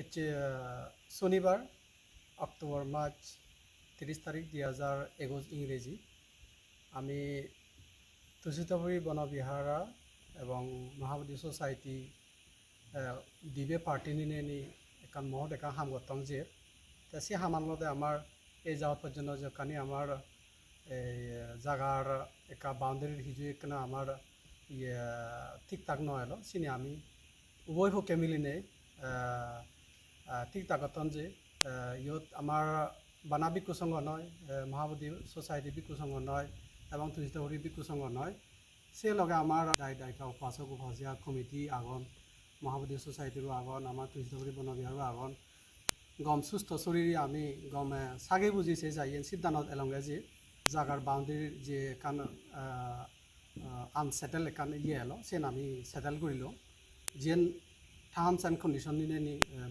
এটি শনিবার অক্টোবর মাস 30 তারিখ 2021 ইংরেজি আমি তুষিতপুরী বনবিহারা এবং মহাবোধি সোসাইটি দিবে পার্টি নিনে একান মহৎ একা হামগতং যে সে হামানলদে আমার এই যাওয়া পর্যন্ত যে কানি আমার এই জায়গার একা বাউন্ডারির হিজু এখানে আমার ইয়ে ঠিকঠাক নয় সিনে আমি উভয় পক্ষে মিলিনে ঠিক তাগতন যে ইয়ত আমার বানা বিকু সংঘ নয় মহাবোধি সোসাইটি বিকু সংঘ নয় এবং তুষিতপুরী বিকু সংঘ নয় সে লগে আমার দায়িত্ব উপাসক উপাসিয়া কমিটি আগন মহাবোধি সোসাইটির আগন আমার তুষিতপুরী বনবিহারও আগন গম সুস্থ শরীরে আমি গমে সাগে বুঝিছে যাই সিদ্ধান্ত এলঙ্গে যে জাগার বাউন্ডারির যে কান আনসেটেল একান ইয়ে এলো সেন আমি সেটেল করিল যেন টার্মস এন্ড কন্ডিশন নিনে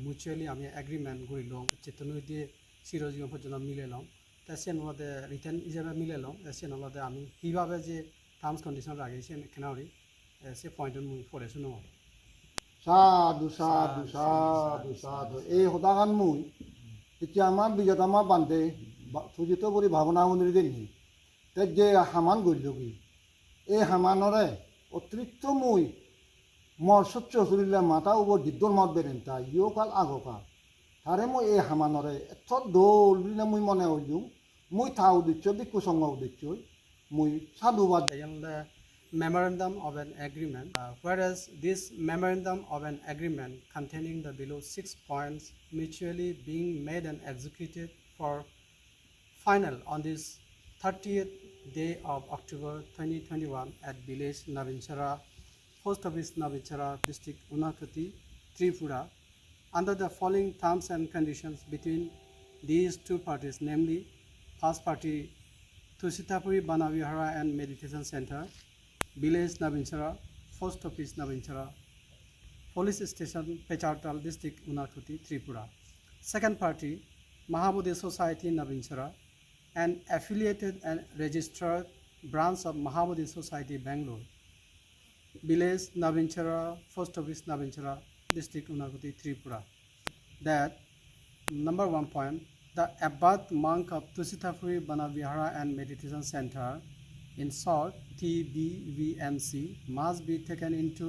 মিউচুয়ালি আমি এগ্রিমেন্ট করিল চেতন দিয়ে চিরজীবন পর্যন্ত মিলে লম তা সে নলদে রিটার্ন হিসাবে মিলে লম সে নলদে আমি কিভাবে যে টার্মস কন্ডিশন রাখিছে কেনারি সে পয়েন্টত মুই পড়েছো ন সাধু সাধু সাধু সাধু এই সদাগান মুই এতিয়া আমাৰ বিগত আমাৰ বান্ধে সুজিত কৰি ভাৱনা মন্দিৰ দিনি তে যে হামান গৰিলগি এই হামানৰে অতিৰিক্ত মুই মোৰ সচ্চ চলিলে মাতা উবৰ দিদ্দৰ মত বেৰেণ্টা ইয় কাল আগকাল তাৰে মই এই হামানৰে এথ দৌল বুলি মুই মনে হইলোঁ মুই থা উদ্দেশ্য বিকু সংঘ উদ্দেশ্য মুই সাধুবাদ memorandum of an agreement, whereas this memorandum of an agreement containing the below 6 points mutually being made and executed for final on this 30th day of October 2021 at village Navinchara, post office Navinchara, district Unakati, Tripura, under the following terms and conditions between these two parties, namely first party Tusitapuri Banavihara and Meditation Center, village Navinchara, post office Navinchara, police station Pechartal, district Unakoti, Tripura. Second party Mahabodhi Society Navinchara, an affiliated and registered branch of Mahabodhi Society Bangalore, village Navinchara, post office Navinchara, district Unakoti, Tripura. That number 1 point, the above monk of Tusitapuri Banavihara and Meditation Center, in short TBVMC, must be taken into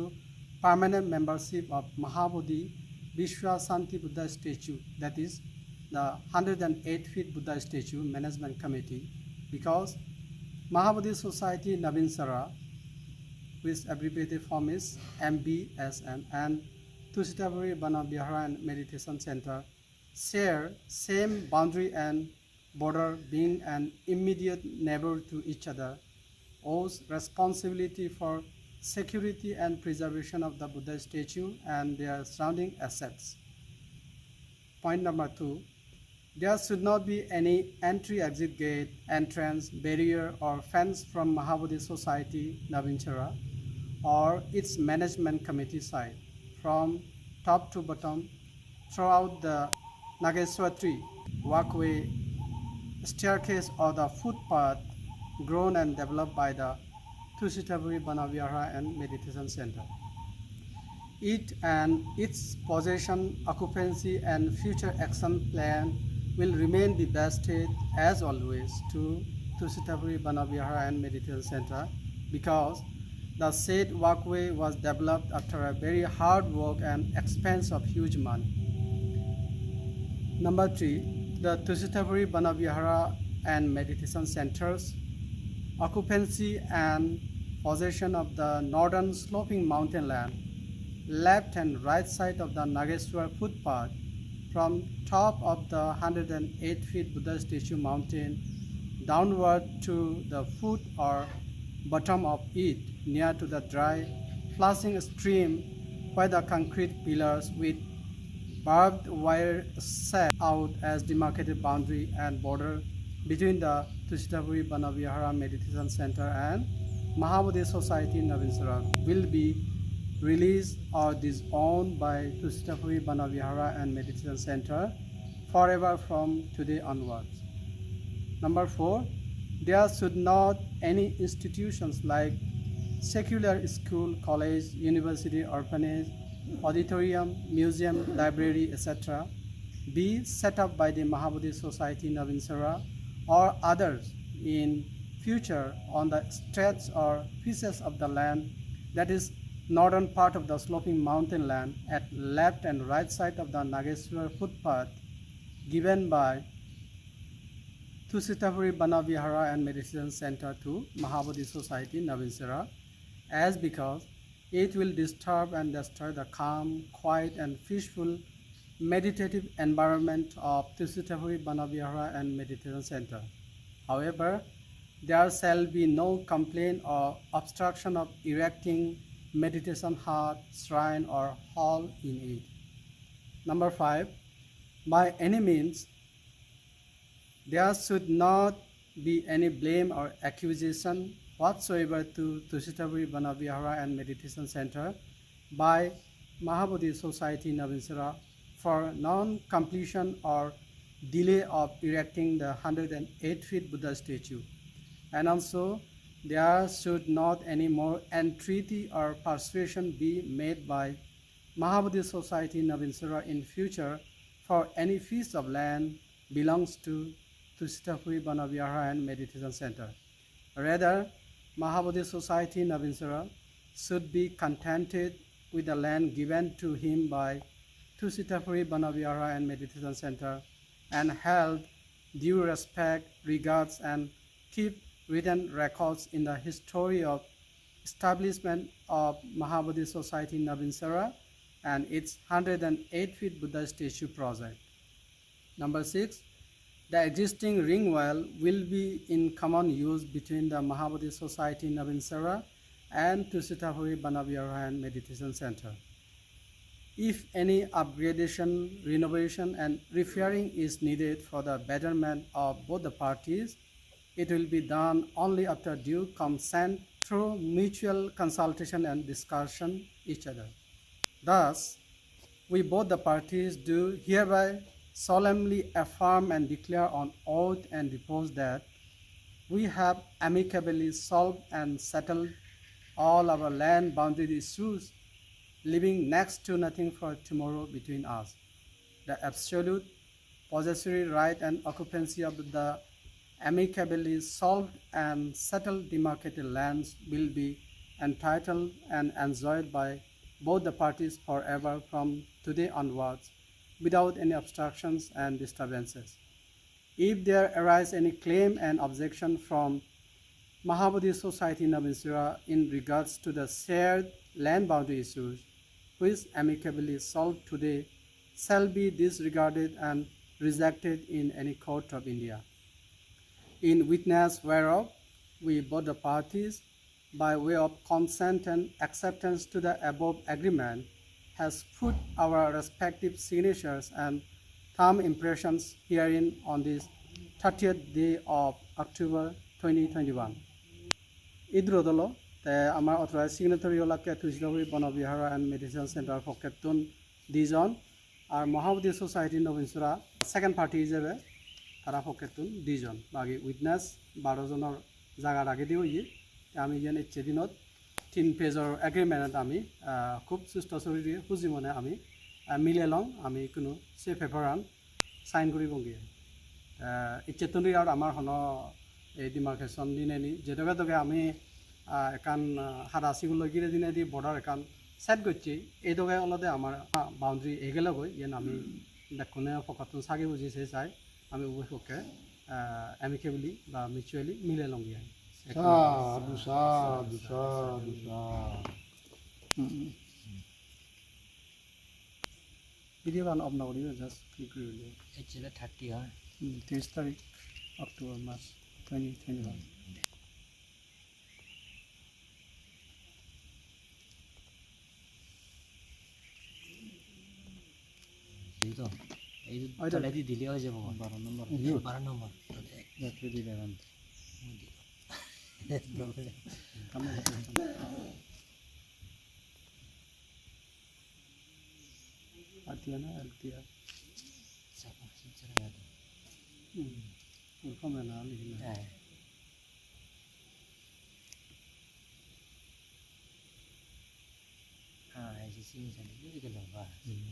permanent membership of Mahabodhi Vishwa Santi Buddha statue, that is the 108 feet Buddha statue management committee, because Mahabodhi Society Navinsara, which abbreviated form is MBSN, and Tusitapuri Banavihara and Meditation Center share same boundary and border, being an immediate neighbor to each other, owes responsibility for security and preservation of the Buddha statue and their surrounding assets. Point number 2, there should not be any entry-exit gate, entrance, barrier or fence from Mahabodhi Society Navinchara or its management committee side from top to bottom throughout the Nageswari walkway, staircase or the footpath grown and developed by the Tusitapuri Banavihara and Meditation Center. It and its possession, occupancy and future action plan will remain the best as always to Tusitapuri Banavihara and Meditation Center, because the said walkway was developed after a very hard work and expense of huge money. Number 3, the Tusitapuri Banavihara and Meditation Centers occupancy and possession of the northern sloping mountain land, left and right side of the Nageswar footpath from top of the 108 feet Buddha statue mountain downward to the foot or bottom of it near to the dry flashing stream, where the concrete pillars with barbed wire set out as demarcated boundary and border between the Tusitapuri Banavihara Meditation Center and Mahabodhi Society Navinsara will be released or disowned by Tusitapuri Banavihara and Meditation Center forever from today onwards. Number 4, there should not any institutions like secular school, college, university, orphanage, auditorium, museum, library, etc. be set up by the Mahabodhi Society Navinsara or others in future on the stretch or pieces of the land, that is northern part of the sloping mountain land at left and right side of the Nageswar footpath given by Tusitapuri Banavihara and Meditation Center to Mahabodhi Society Navinsara, as because it will disturb and destroy the calm, quiet and peaceful meditative environment of Tusitapuri Banavihara and Meditation Center. However, there shall be no complaint or obstruction of erecting meditation hut, shrine or hall in it. Number 5, by any means, there should not be any blame or accusation whatsoever to Tusitapuri Banavihara and Meditation Center by Mahabodhi Society Navinsara for non-completion or delay of erecting the 108 feet Buddha statue. And also, there should not any more entreaty or persuasion be made by Mahabodhi Society Navinsara in future for any piece of land belongs to Tusitapuri Banavihara and Meditation Center. Rather, Mahabodhi Society Navinsara should be contented with the land given to him by Tusitapuri Banavihara and Meditation Center and held due respect, regards and keep written records in the history of establishment of Mahabodhi Society Navinsara and its 108 feet Buddha statue project. Number 6, the existing ring well will be in common use between the Mahabodhi Society Navinsara and Tusitapuri Banavihara and Meditation Center. If any upgradation, renovation and repairing is needed for the betterment of both the parties, it will be done only after due consent through mutual consultation and discussion each other. Thus, we both the parties do hereby solemnly affirm and declare on oath and depose that we have amicably solved and settled all our land boundary issues, leaving next to nothing for tomorrow between us. The absolute possessory right and occupancy of the amicably solved and settled demarcated lands will be entitled and enjoyed by both the parties forever from today onwards, without any obstructions and disturbances. If there arise any claim and objection from Mahabodhi Society Navinsara in regards to the shared land boundary issues, which amicably solved today, shall be disregarded and rejected in any court of India. In witness whereof, we both the parties, by way of consent and acceptance to the above agreement, has put our respective signatures and thumb impressions herein on this 30th day of October 2021. Idrodolo, the Amar authorized signatory Olaka Tusitapuri Banavihara and Meditation Center for Captain Dijon, our Mahabodhi Society Navinsara, second party is a Tara for Captain Dijon, Bagi witness, Barozono Zaga Ragedi, Amian Chedinot. 3 পেজৰ agreement আমি খুব সুস্থ চৰিৰে খুজি মনে আমি মিলে লওঁ আমি কোনো সে পেপাৰান সাইন কৰিব গিয়ে ইচ্ছেতনি আৰু আমাৰ হন এই ডিমাৰ্কেশন দিনেনি যেতকে তকে আমি একান হাৰাসিগুল গিৰে দিনে দি বৰ্ডাৰ একান সেট গচ্ছি এই তকে অলতে আমাৰ বাউন্ডারি এগেলে গৈ ইয়ান আমি দেখনে ফকাতন সাগে বুজিছে চাই আমি উভয়কে এমিকেবলি বা মিউচুয়ালি মিলে লওঁ গিয়ে Sadhu, sadhu, sadhu, sadhu. Video one of now, just click review. It's the 30 hour. 30 तारीख October March 2021. এই তলে দি দিলে হৈ যাব 12 number. 12 number That will be the one. Atiana Altia. Welcome and all. 心上的这个老吧，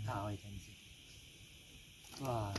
他会疼死。哇，